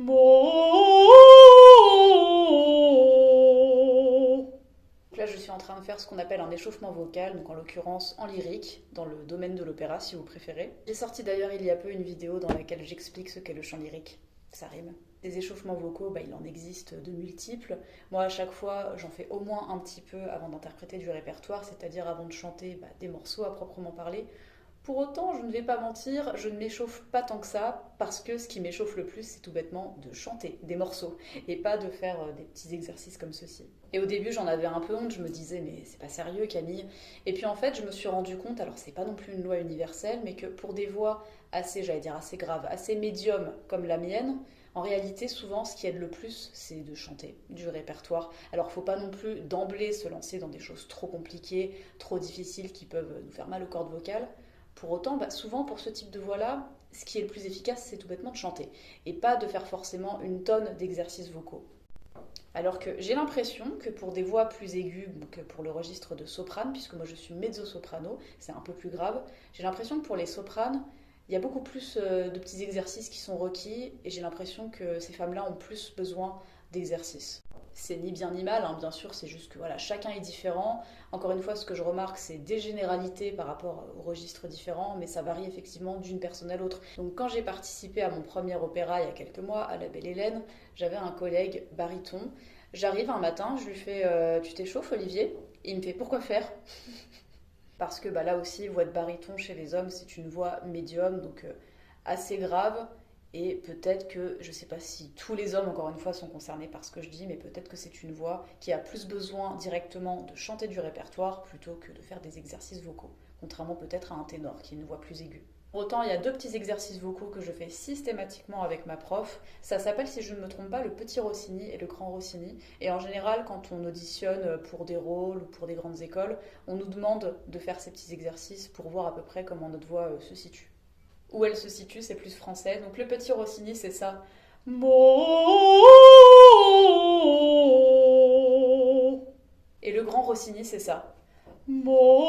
Là, je suis en train de faire ce qu'on appelle un échauffement vocal, donc en l'occurrence en lyrique, dans le domaine de l'opéra si vous préférez. J'ai sorti d'ailleurs il y a peu une vidéo dans laquelle j'explique ce qu'est le chant lyrique. Ça rime. Des échauffements vocaux, il en existe de multiples. Moi, à chaque fois, j'en fais au moins un petit peu avant d'interpréter du répertoire, c'est-à-dire avant de chanter des morceaux à proprement parler. Pour autant, je ne vais pas mentir, je ne m'échauffe pas tant que ça, parce que ce qui m'échauffe le plus, c'est tout bêtement de chanter des morceaux, et pas de faire des petits exercices comme ceci. Et au début, j'en avais un peu honte, je me disais, mais c'est pas sérieux, Camille. Et puis en fait, je me suis rendu compte, alors c'est pas non plus une loi universelle, mais que pour des voix assez, j'allais dire assez graves, assez médium comme la mienne, en réalité, souvent, ce qui aide le plus, c'est de chanter du répertoire. Alors, faut pas non plus d'emblée se lancer dans des choses trop compliquées, trop difficiles qui peuvent nous faire mal aux cordes vocales. Pour autant, souvent pour ce type de voix-là, ce qui est le plus efficace, c'est tout bêtement de chanter et pas de faire forcément une tonne d'exercices vocaux. Alors que j'ai l'impression que pour des voix plus aiguës, que pour le registre de soprane, puisque moi je suis mezzo-soprano, c'est un peu plus grave, j'ai l'impression que pour les sopranes, il y a beaucoup plus de petits exercices qui sont requis et j'ai l'impression que ces femmes-là ont plus besoin d'exercices. C'est ni bien ni mal, hein, bien sûr, c'est juste que voilà, chacun est différent. Encore une fois, ce que je remarque, c'est des généralités par rapport aux registres différents, mais ça varie effectivement d'une personne à l'autre. Donc quand j'ai participé à mon premier opéra il y a quelques mois, à La Belle Hélène, j'avais un collègue baryton. J'arrive un matin, je lui fais Tu t'échauffes, Olivier? Et il me fait Pourquoi faire? Parce que là aussi, voix de baryton chez les hommes, c'est une voix médium, donc assez grave. Et peut-être que, je ne sais pas si tous les hommes, encore une fois, sont concernés par ce que je dis, mais peut-être que c'est une voix qui a plus besoin directement de chanter du répertoire plutôt que de faire des exercices vocaux, contrairement peut-être à un ténor qui a une voix plus aiguë. Pour autant, il y a deux petits exercices vocaux que je fais systématiquement avec ma prof. Ça s'appelle, si je ne me trompe pas, le petit Rossini et le grand Rossini. Et en général, quand on auditionne pour des rôles ou pour des grandes écoles, on nous demande de faire ces petits exercices pour voir à peu près comment notre voix se situe. Où elle se situe, c'est plus français. Donc le petit Rossini, c'est ça. Mo. Et le grand Rossini, c'est ça. Mo.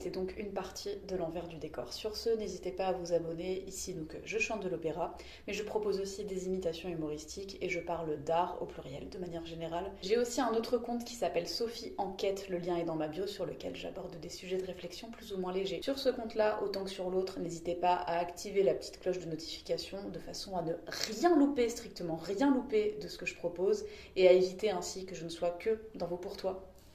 C'est donc une partie de l'envers du décor. Sur ce, n'hésitez pas à vous abonner. Ici, donc, je chante de l'opéra, mais je propose aussi des imitations humoristiques et je parle d'art au pluriel de manière générale. J'ai aussi un autre compte qui s'appelle Sophie Enquête, le lien est dans ma bio, sur lequel j'aborde des sujets de réflexion plus ou moins légers. Sur ce compte-là, autant que sur l'autre, n'hésitez pas à activer la petite cloche de notification de façon à ne rien louper, strictement rien louper de ce que je propose et à éviter ainsi que je ne sois que dans vos pour toi.